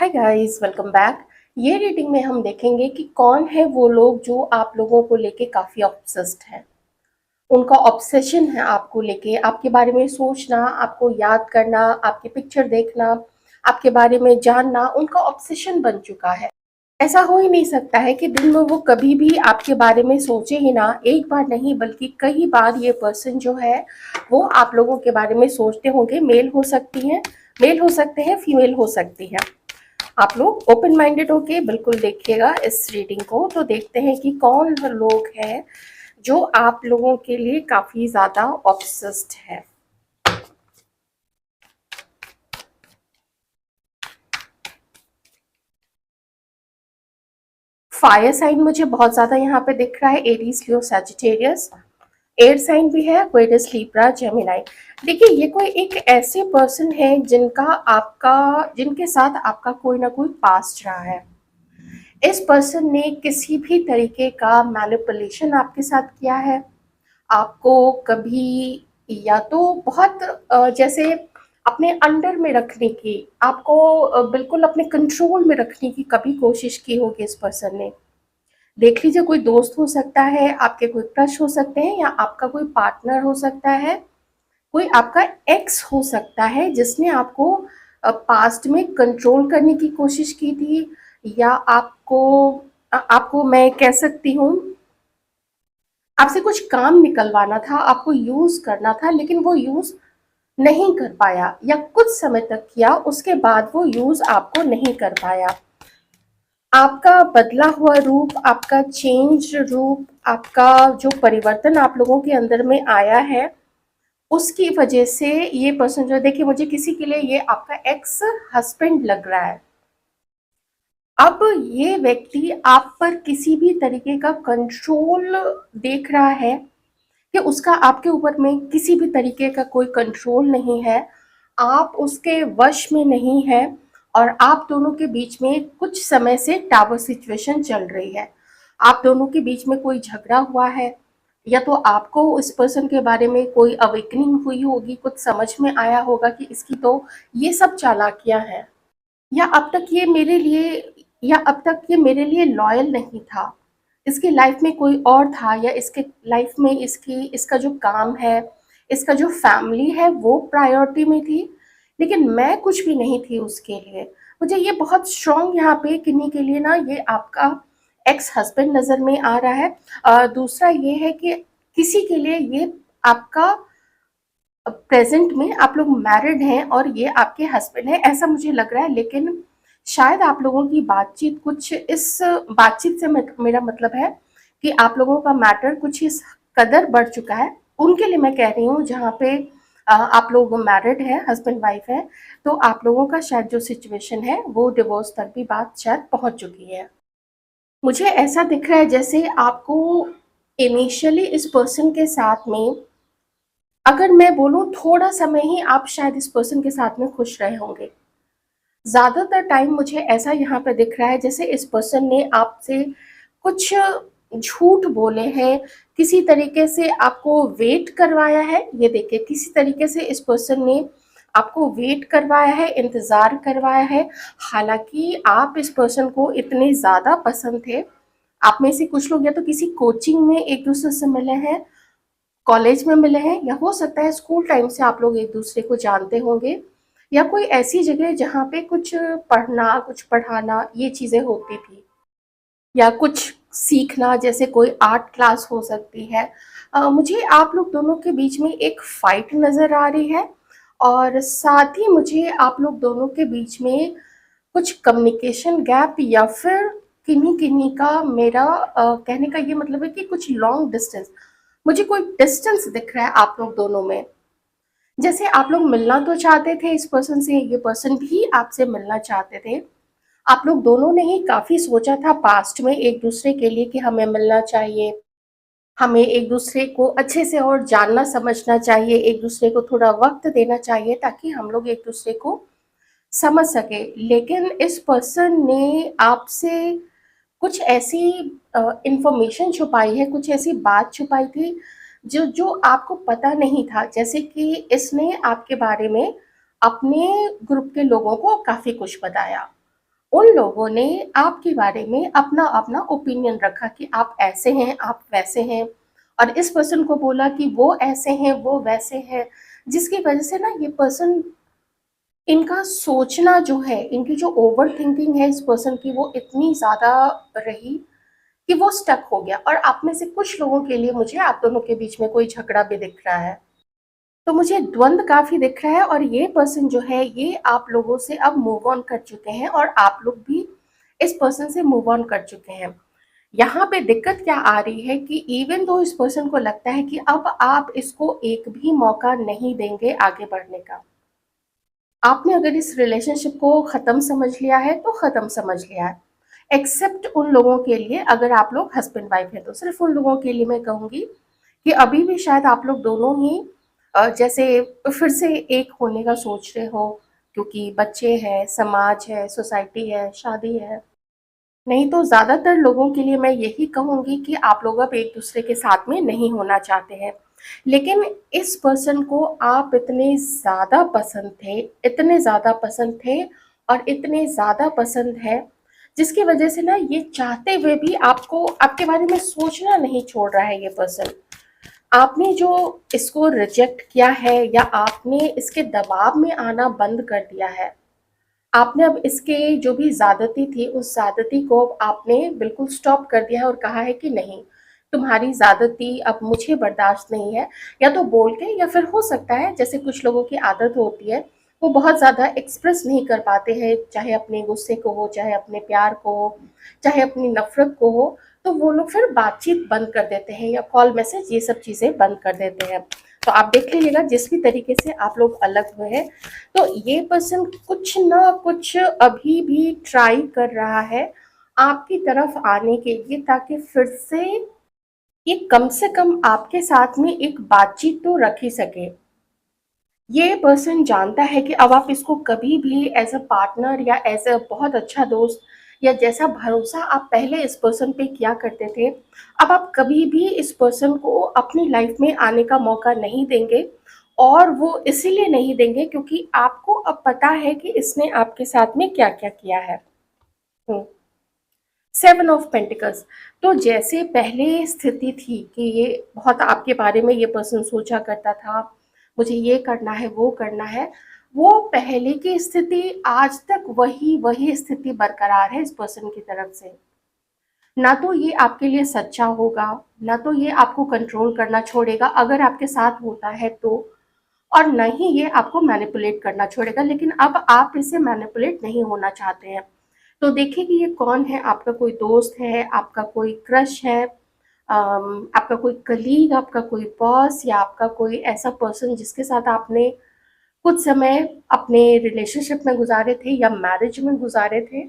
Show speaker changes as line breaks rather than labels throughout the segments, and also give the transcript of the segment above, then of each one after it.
Hi guys, welcome back. ये reading में हम देखेंगे कि कौन है वो लोग जो आप लोगों को लेके काफ़ी ऑब्सेस्ड हैं। उनका ऑब्सेशन है आपको लेके, आपके बारे में सोचना, आपको याद करना, आपकी पिक्चर देखना, आपके बारे में जानना उनका ऑब्सेशन बन चुका है। ऐसा हो ही नहीं सकता है कि दिन में वो कभी भी आपके बारे में सोचे ही ना। एक बार नहीं बल्कि कई बार ये पर्सन जो है वो आप लोगों के बारे में सोचते होंगे। मेल हो सकते हैं, फीमेल हो सकती हैं। आप लोग ओपन माइंडेड होके बिल्कुल देखिएगा इस रीडिंग को। तो देखते हैं कि कौन लोग हैं जो आप लोगों के लिए काफी ज्यादा ऑब्सेस्ड है। फायर साइन मुझे बहुत ज्यादा यहाँ पे दिख रहा है, एरीज, लियो, सैजिटेरियस। एयर साइन भी है, एक्वेरियस, लिब्रा, जेमिनी। देखिए, ये कोई एक ऐसे पर्सन है जिनके साथ आपका कोई ना कोई पास्ट रहा है। इस पर्सन ने किसी भी तरीके का मैनिपुलेशन आपके साथ किया है। आपको कभी या तो बहुत जैसे अपने अंडर में रखने की, आपको बिल्कुल अपने कंट्रोल में रखने की कभी कोशिश की होगी इस पर्सन ने। देख लीजिए, कोई दोस्त हो सकता है, आपके कोई क्रश हो सकते हैं, या आपका कोई पार्टनर हो सकता है, कोई आपका एक्स हो सकता है जिसने आपको पास्ट में कंट्रोल करने की कोशिश की थी, या आपको मैं कह सकती हूँ, आपसे कुछ काम निकलवाना था, आपको यूज करना था, लेकिन वो यूज नहीं कर पाया, या कुछ समय तक किया, उसके बाद वो यूज आपको नहीं कर पाया। आपका बदला हुआ रूप, आपका चेंज रूप, आपका जो परिवर्तन आप लोगों के अंदर में आया है, उसकी वजह से ये पर्सन जो, देखिए मुझे किसी के लिए ये आपका एक्स हस्बैंड लग रहा है। अब ये व्यक्ति आप पर किसी भी तरीके का कंट्रोल देख रहा है कि उसका आपके ऊपर में किसी भी तरीके का कोई कंट्रोल नहीं है, आप उसके वश में नहीं है, और आप दोनों के बीच में कुछ समय से टावर सिचुएशन चल रही है। आप दोनों के बीच में कोई झगड़ा हुआ है, या तो आपको इस पर्सन के बारे में कोई अवेकनिंग हुई होगी, कुछ समझ में आया होगा कि इसकी तो ये सब चालाकियां हैं, या अब तक ये मेरे लिए या अब तक ये मेरे लिए लॉयल नहीं था। इसकी लाइफ में कोई और था, या इसके लाइफ में इसका जो काम है, इसका जो फैमिली है वो प्रायोरिटी में थी, लेकिन मैं कुछ भी नहीं थी उसके लिए। मुझे ये बहुत स्ट्रॉन्ग यहाँ पे किन्हीं के लिए ना, ये आपका एक्स हस्बैंड नज़र में आ रहा है। दूसरा ये है कि किसी के लिए ये आपका प्रेजेंट में आप लोग मैरिड हैं और ये आपके हस्बैंड है, ऐसा मुझे लग रहा है। लेकिन शायद आप लोगों की बातचीत कुछ इस बातचीत से मेरा मतलब है कि आप लोगों का मैटर कुछ इस कदर बढ़ चुका है। उनके लिए मैं कह रही हूँ जहाँ पे आप लोग मैरिड हैं, हस्बैंड वाइफ है, तो आप लोगों का शायद जो सिचुएशन है वो डिवोर्स तक भी बात शायद पहुंच चुकी है। मुझे ऐसा दिख रहा है जैसे आपको इनिशियली इस पर्सन के साथ में, अगर मैं बोलूँ थोड़ा समय ही आप शायद इस पर्सन के साथ में खुश रहे होंगे। ज़्यादातर टाइम मुझे ऐसा यहाँ पे दिख रहा है जैसे इस पर्सन ने आपसे कुछ झूठ बोले हैं, किसी तरीके से आपको वेट करवाया है। ये देखिए, किसी तरीके से इस पर्सन ने आपको वेट करवाया है, इंतज़ार करवाया है। हालाँकि आप इस पर्सन को इतने ज़्यादा पसंद थे। आप में से कुछ लोग या तो किसी कोचिंग में एक-दूसरे से मिले हैं, कॉलेज में मिले हैं, या हो सकता है स्कूल टाइम से आप लोग एक दूसरे को जानते होंगे, या कोई ऐसी जगह जहाँ पे कुछ पढ़ना, कुछ पढ़ाना ये चीज़ें होती थी, या कुछ सीखना, जैसे कोई आर्ट क्लास हो सकती है। मुझे आप लोग दोनों के बीच में एक फाइट नज़र आ रही है, और साथ ही मुझे आप लोग दोनों के बीच में कुछ कम्युनिकेशन गैप, या फिर किन्हीं किन्हीं का, मेरा कहने का ये मतलब है कि कुछ लॉन्ग डिस्टेंस, मुझे कोई डिस्टेंस दिख रहा है आप लोग दोनों में। जैसे आप लोग मिलना तो चाहते थे इस पर्सन से, ये पर्सन भी आपसे मिलना चाहते थे। आप लोग दोनों ने ही काफ़ी सोचा था पास्ट में एक दूसरे के लिए कि हमें मिलना चाहिए, हमें एक दूसरे को अच्छे से और जानना समझना चाहिए, एक दूसरे को थोड़ा वक्त देना चाहिए ताकि हम लोग एक दूसरे को समझ सके। लेकिन इस पर्सन ने आपसे कुछ ऐसी इंफॉर्मेशन छुपाई है, कुछ ऐसी बात छुपाई थी जो जो आपको पता नहीं था। जैसे कि इसने आपके बारे में अपने ग्रुप के लोगों को काफ़ी कुछ बताया, उन लोगों ने आपके बारे में अपना ओपिनियन रखा कि आप ऐसे हैं, आप वैसे हैं, और इस पर्सन को बोला कि वो ऐसे हैं, वो वैसे हैं, जिसकी वजह से ना ये पर्सन, इनका सोचना जो है, इनकी जो ओवर थिंकिंग है इस पर्सन की, वो इतनी ज़्यादा रही कि वो स्टक हो गया। और आप में से कुछ लोगों के लिए मुझे आप दोनों के बीच में कोई झगड़ा भी दिख रहा है। तो मुझे द्वंद काफ़ी दिख रहा है, और ये पर्सन जो है ये आप लोगों से अब मूव ऑन कर चुके हैं, और आप लोग भी इस पर्सन से मूव ऑन कर चुके हैं। यहाँ पे दिक्कत क्या आ रही है कि इवन दो इस पर्सन को लगता है कि अब आप इसको एक भी मौका नहीं देंगे आगे बढ़ने का। आपने अगर इस रिलेशनशिप को ख़त्म समझ लिया है तो ख़त्म समझ लिया है। एक्सेप्ट उन लोगों के लिए, अगर आप लोग हस्बैंड वाइफ हैं तो सिर्फ उन लोगों के लिए मैं कहूँगी कि अभी भी शायद आप लोग दोनों ही जैसे फिर से एक होने का सोच रहे हो, क्योंकि बच्चे हैं, समाज है, सोसाइटी है, शादी है। नहीं तो ज़्यादातर लोगों के लिए मैं यही कहूँगी कि आप लोग अब एक दूसरे के साथ में नहीं होना चाहते हैं। लेकिन इस पर्सन को आप इतने ज़्यादा पसंद थे, इतने ज़्यादा पसंद थे, और इतने ज़्यादा पसंद है, जिसकी वजह से ना ये चाहते हुए भी आपको आपके बारे में सोचना नहीं छोड़ रहा है ये पर्सन। आपने जो इसको रिजेक्ट किया है, या आपने इसके दबाव में आना बंद कर दिया है, आपने अब इसके जो भी ज़्यादती थी, उस ज़्यादती को आपने बिल्कुल स्टॉप कर दिया है और कहा है कि नहीं, तुम्हारी ज़्यादती अब मुझे बर्दाश्त नहीं है। या तो बोल के, या फिर हो सकता है जैसे कुछ लोगों की आदत होती है, वो बहुत ज़्यादा एक्सप्रेस नहीं कर पाते हैं, चाहे अपने गुस्से को हो, चाहे अपने प्यार को हो, चाहे अपनी नफ़रत को हो, तो वो लोग फिर बातचीत बंद कर देते हैं, या कॉल मैसेज ये सब चीज़ें बंद कर देते हैं। तो आप देख लीजिएगा जिस भी तरीके से आप लोग अलग हुए हैं, तो ये पर्सन कुछ ना कुछ अभी भी ट्राई कर रहा है आपकी तरफ आने के लिए, ताकि फिर से ये कम से कम आपके साथ में एक बातचीत तो रख ही सके। ये पर्सन जानता है कि अब आप इसको कभी भी एज अ पार्टनर, या एज अ बहुत अच्छा दोस्त, या जैसा भरोसा आप पहले इस पर्सन पे किया करते थे, अब आप कभी भी इस पर्सन को अपनी लाइफ में आने का मौका नहीं देंगे। और वो इसीलिए नहीं देंगे क्योंकि आपको अब पता है कि इसने आपके साथ में क्या क्या किया है। हम्म। Seven of pentacles. तो जैसे पहले स्थिति थी कि ये बहुत आपके बारे में ये पर्सन सोचा करता था, मुझे ये करना है, वो करना है, वो पहले की स्थिति आज तक वही वही स्थिति बरकरार है इस पर्सन की तरफ से। ना तो ये आपके लिए सच्चा होगा, ना तो ये आपको कंट्रोल करना छोड़ेगा अगर आपके साथ होता है तो, और ना ही ये आपको मैनिपुलेट करना छोड़ेगा। लेकिन अब आप इसे मैनिपुलेट नहीं होना चाहते हैं। तो देखिए कि ये कौन है, आपका कोई दोस्त है, आपका कोई क्रश है, आपका कोई कलीग, आपका कोई बॉस, या आपका कोई ऐसा पर्सन जिसके साथ आपने कुछ समय अपने रिलेशनशिप में गुजारे थे या मैरिज में गुजारे थे।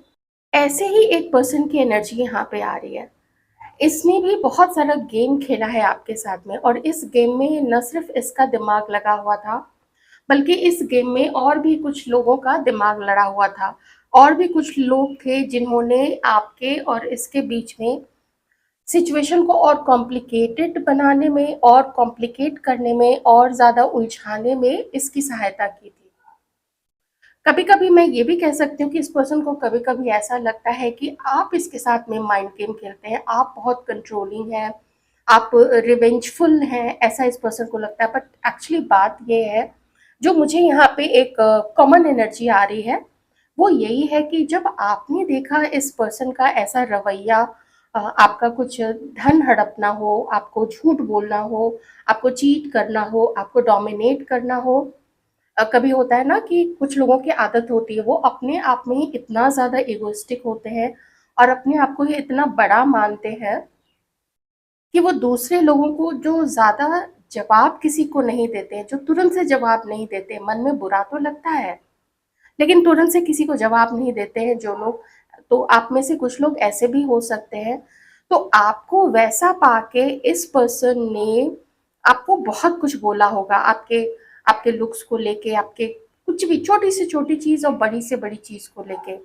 ऐसे ही एक पर्सन की एनर्जी यहाँ पे आ रही है। इसने भी बहुत सारा गेम खेला है आपके साथ में, और इस गेम में न सिर्फ इसका दिमाग लगा हुआ था, बल्कि इस गेम में और भी कुछ लोगों का दिमाग लड़ा हुआ था। और भी कुछ लोग थे जिन्होंने आपके और इसके बीच में सिचुएशन को और कॉम्प्लिकेटेड बनाने में, और कॉम्प्लिकेट करने में, और ज़्यादा उलझाने में इसकी सहायता की थी। कभी कभी मैं ये भी कह सकती हूँ कि इस पर्सन को कभी कभी ऐसा लगता है कि आप इसके साथ में माइंड गेम खेलते हैं, आप बहुत कंट्रोलिंग हैं, आप रिवेंजफुल हैं, ऐसा इस पर्सन को लगता है। बट एक्चुअली बात ये है, जो मुझे यहाँ पे एक कॉमन एनर्जी आ रही है, वो यही है कि जब आपने देखा इस पर्सन का ऐसा रवैया, आपका कुछ धन हड़पना हो, आपको झूठ बोलना हो, आपको चीट करना हो, आपको डोमिनेट करना हो, कभी होता है ना कि कुछ लोगों की आदत होती है, वो अपने आप में ही इतना ज़्यादा इगोइस्टिक होते हैं, और अपने आप को ही इतना बड़ा मानते हैं कि वो दूसरे लोगों को जो ज़्यादा जवाब किसी को नहीं देते हैं, जो तुरंत से जवाब नहीं देते, मन में बुरा तो लगता है, लेकिन तुरंत से किसी को जवाब नहीं देते हैं जो लोग। तो आप में से कुछ लोग ऐसे भी हो सकते हैं। तो आपको वैसा पाके इस पर्सन ने आपको बहुत कुछ बोला होगा, आपके आपके लुक्स को लेके, आपके कुछ भी छोटी से छोटी चीज़ और बड़ी से बड़ी चीज़ को लेके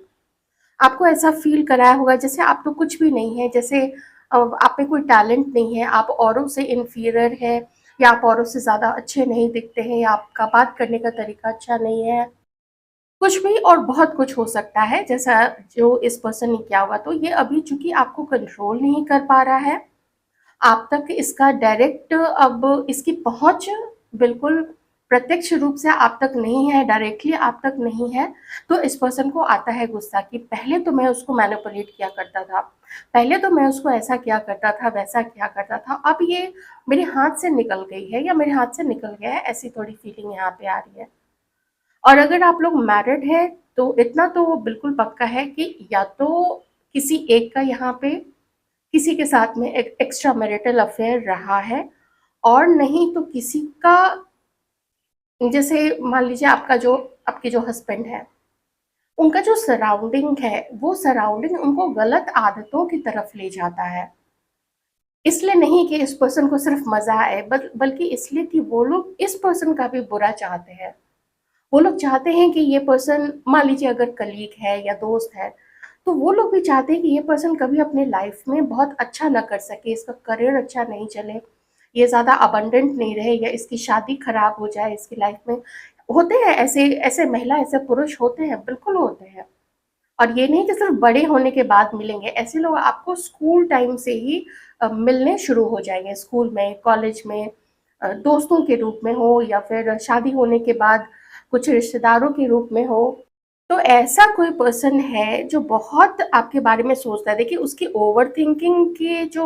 आपको ऐसा फील कराया होगा जैसे आप तो कुछ भी नहीं है, जैसे आप में कोई टैलेंट नहीं है, आप औरों से इन्फीरियर है, या आप औरों से ज़्यादा अच्छे नहीं दिखते हैं, या आपका बात करने का तरीका अच्छा नहीं है, कुछ भी और बहुत कुछ हो सकता है, जैसा जो इस पर्सन ने किया हुआ। तो ये अभी चूंकि आपको कंट्रोल नहीं कर पा रहा है, आप तक इसका डायरेक्ट अब इसकी पहुंच बिल्कुल प्रत्यक्ष रूप से आप तक नहीं है, डायरेक्टली आप तक नहीं है। तो इस पर्सन को आता है गुस्सा कि पहले तो मैं उसको मैनिपुलेट किया करता था, पहले तो मैं उसको ऐसा किया करता था, वैसा किया करता था, अब ये मेरे हाथ से निकल गई है या मेरे हाथ से निकल गया है, ऐसी थोड़ी फीलिंग यहाँ पे आ रही है। और अगर आप लोग मैरिड हैं तो इतना तो बिल्कुल पक्का है कि या तो किसी एक का यहाँ पे किसी के साथ में एक एक्स्ट्रा मैरिटल अफेयर रहा है, और नहीं तो किसी का, जैसे मान लीजिए आपके जो हस्बैंड है, उनका जो सराउंडिंग है वो सराउंडिंग उनको गलत आदतों की तरफ ले जाता है। इसलिए नहीं कि इस पर्सन को सिर्फ मजा आए, बल्कि इसलिए कि वो लोग इस पर्सन का भी बुरा चाहते हैं। वो लोग चाहते हैं कि ये पर्सन, मान लीजिए अगर कलीग है या दोस्त है, तो वो लोग भी चाहते हैं कि ये पर्सन कभी अपने लाइफ में बहुत अच्छा ना कर सके, इसका करियर अच्छा नहीं चले, ये ज़्यादा अबंडेंट नहीं रहे, या इसकी शादी खराब हो जाए इसकी लाइफ में। होते हैं ऐसे ऐसे महिला, ऐसे पुरुष होते हैं, बिल्कुल होते हैं। और ये नहीं कि सिर्फ बड़े होने के बाद मिलेंगे, ऐसे लोग आपको स्कूल टाइम से ही मिलने शुरू हो जाएंगे, स्कूल में, कॉलेज में, दोस्तों के रूप में हो, या फिर शादी होने के बाद कुछ रिश्तेदारों के रूप में हो। तो ऐसा कोई पर्सन है जो बहुत आपके बारे में सोचता है। देखिए उसकी ओवर थिंकिंग की जो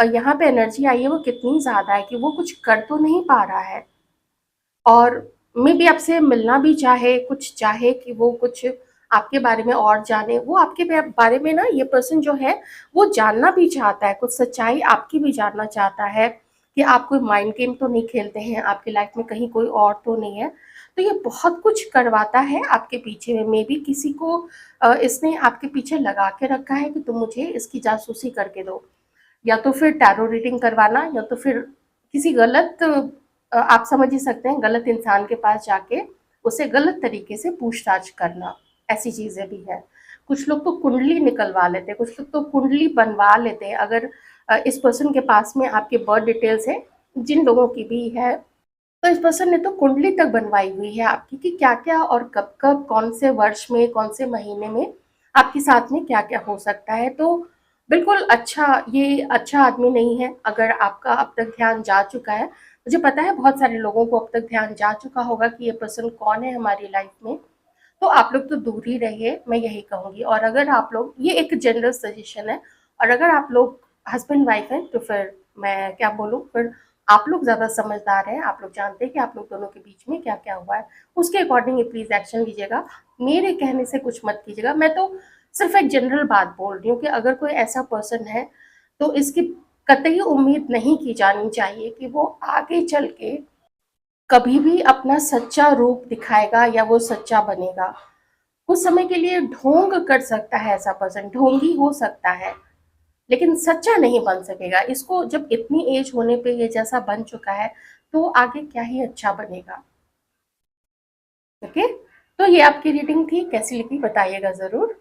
यहाँ पे एनर्जी आई है वो कितनी ज़्यादा है कि वो कुछ कर तो नहीं पा रहा है, और मे बी आपसे मिलना भी चाहे, कुछ चाहे कि वो कुछ आपके बारे में और जाने। वो आपके बारे में ना, ये पर्सन जो है वो जानना भी चाहता है, कुछ सच्चाई आपकी भी जानना चाहता है कि आप कोई माइंड गेम तो नहीं खेलते हैं, आपकी लाइफ में कहीं कोई और तो नहीं है। तो ये बहुत कुछ करवाता है आपके पीछे में। मे बी किसी को इसने आपके पीछे लगा के रखा है कि तुम मुझे इसकी जासूसी करके दो, या तो फिर टैरो रीडिंग करवाना, या तो फिर किसी गलत, आप समझ ही सकते हैं, गलत इंसान के पास जाके उसे गलत तरीके से पूछताछ करना, ऐसी चीज़ें भी हैं। कुछ लोग तो कुंडली निकलवा लेते हैं, कुछ लोग तो कुंडली बनवा लेते हैं। अगर इस पर्सन के पास में आपके बर्थ डिटेल्स है, जिन लोगों की भी है, तो इस पर्सन ने तो कुंडली तक बनवाई हुई है आपकी कि क्या-क्या और कब-कब, कौन से वर्ष में, कौन से महीने में आपके साथ में क्या-क्या हो सकता है। तो बिल्कुल अच्छा, ये अच्छा आदमी नहीं है। अगर आपका अब तक ध्यान जा चुका है, मुझे पता है बहुत सारे लोगों को अब तक ध्यान जा चुका होगा कि ये पर्सन कौन है हमारी लाइफ में, तो आप लोग तो दूर ही रहिए, मैं यही कहूँगी। और अगर आप लोग, ये एक जनरल सजेशन है, और अगर आप लोग हस्बैंड वाइफ हैं तो फिर मैं क्या बोलूँ, फिर आप लोग ज़्यादा समझदार हैं, आप लोग जानते हैं कि आप लोग दोनों के बीच में क्या-क्या हुआ है। उसके अकॉर्डिंग ही प्लीज़ एक्शन लीजिएगा, मेरे कहने से कुछ मत कीजिएगा। मैं तो सिर्फ़ एक जनरल बात बोल रही हूँ कि अगर कोई ऐसा पर्सन है, तो इसकी कतई उम्मीद नहीं की जानी चाहिए कि वो आगे चल के कभी भी अपना सच्चा रूप दिखाएगा या वो सच्चा बनेगा। कुछ समय के लिए ढोंग कर सकता है ऐसा पर्सन, ढोंगी हो सकता है, लेकिन सच्चा नहीं बन सकेगा। इसको जब इतनी एज होने पे ये जैसा बन चुका है, तो आगे क्या ही अच्छा बनेगा। ओके, तो ये आपकी रीडिंग थी, कैसी लगी बताइएगा ज़रूर।